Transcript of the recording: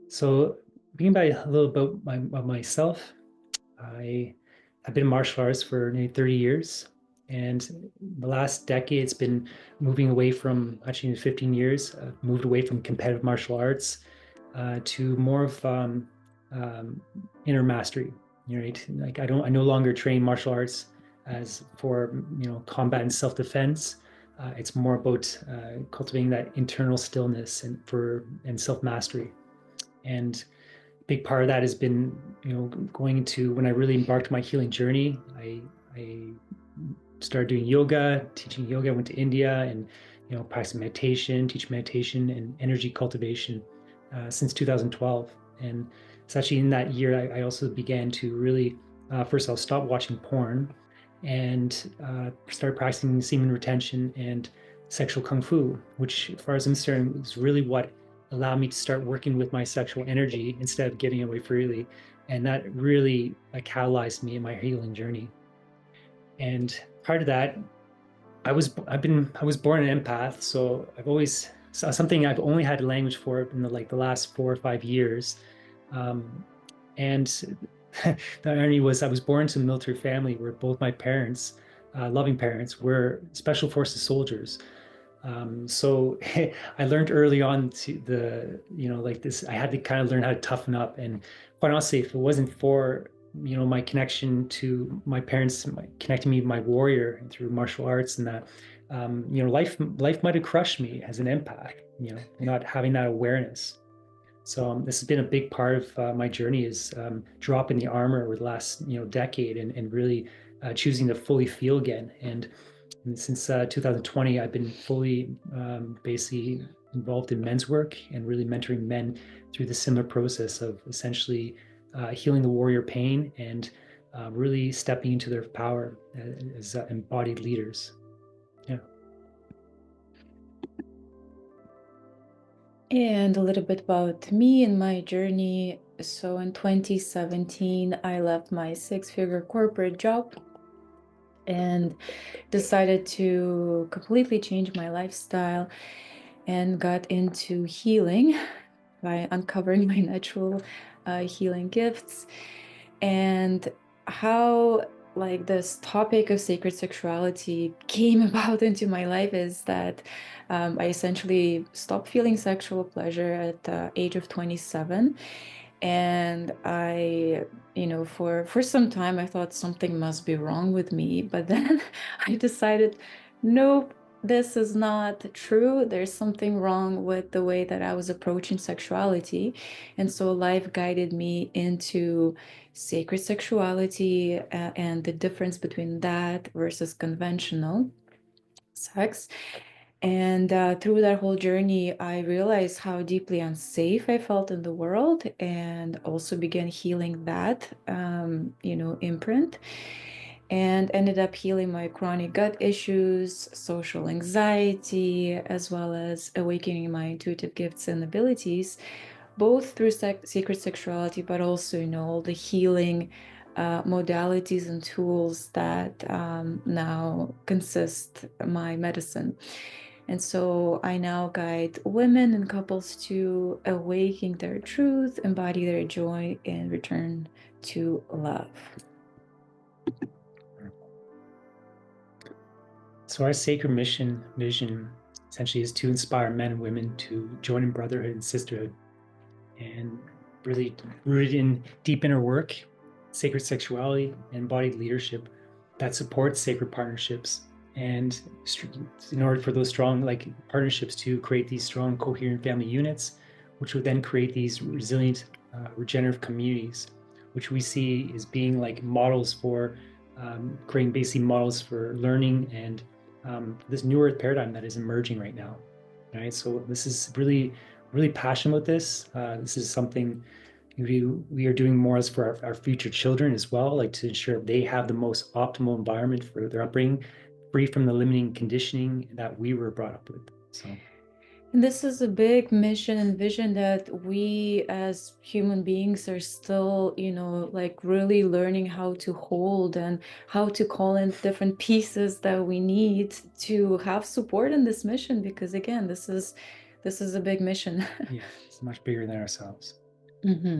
So, being by a little about myself, I have been in martial arts for nearly 30 years. And the last decade, it's been moving away from, actually, in 15 years, moved away from competitive martial arts to more of um, inner mastery. Right? Like I no longer train martial arts as for combat and self-defense. It's more about cultivating that internal stillness and self-mastery. And big part of that has been, going into when I really embarked on my healing journey. I started doing yoga, teaching yoga. I went to India and, practiced meditation, teach meditation and energy cultivation since 2012. And it's actually in that year I also began to really, first I'll stop watching porn and start practicing semen retention and sexual kung fu, which, as far as I'm concerned, is really what allowed me to start working with my sexual energy instead of giving it away freely. And that really catalyzed me in my healing journey. And part of that, I was born an empath, so I've always something I've only had language for in the last 4 or 5 years. Um, and the irony was I was born to a military family where both my parents, loving parents, were special forces soldiers. So I learned early on to like this, I had to kind of learn how to toughen up. And quite honestly, if it wasn't for, my connection to my parents, connecting me with my warrior through martial arts and that, life might have crushed me as an empath, not having that awareness. So this has been a big part of my journey is dropping the armor over the last, decade and really choosing to fully feel again. And since 2020, I've been fully basically involved in men's work and really mentoring men through the similar process of essentially healing the warrior pain and really stepping into their power as embodied leaders. Yeah. And a little bit about me and my journey. So in 2017, I left my six-figure corporate job and decided to completely change my lifestyle and got into healing by uncovering my natural healing gifts. And how like this topic of sacred sexuality came about into my life is that I essentially stopped feeling sexual pleasure at the age of 27. And for some time I thought something must be wrong with me, but then I decided, nope, this is not true. There's something wrong with the way that I was approaching sexuality. And so life guided me into sacred sexuality, and the difference between that versus conventional sex. And through that whole journey, I realized how deeply unsafe I felt in the world, and also began healing that, imprint, and ended up healing my chronic gut issues, social anxiety, as well as awakening my intuitive gifts and abilities, both through sacred sexuality, but also, all the healing modalities and tools that now consist my medicine. And so I now guide women and couples to awaken their truth, embody their joy, and return to love. So our sacred mission vision essentially is to inspire men and women to join in brotherhood and sisterhood and really rooted in deep inner work, sacred sexuality, and embodied leadership that supports sacred partnerships. And in order for those strong partnerships to create these strong, coherent family units, which would then create these resilient, regenerative communities, which we see as being like models for creating basically models for learning and this new earth paradigm that is emerging right now. Right. So this is really passionate about this. This is something we are doing more as for our future children as well, like to ensure they have the most optimal environment for their upbringing, free from the limiting conditioning that we were brought up with. So, And this is a big mission and vision that we as human beings are still, like really learning how to hold and how to call in different pieces that we need to have support in this mission. Because again, this is a big mission. yeah, it's much bigger than ourselves. Mhm.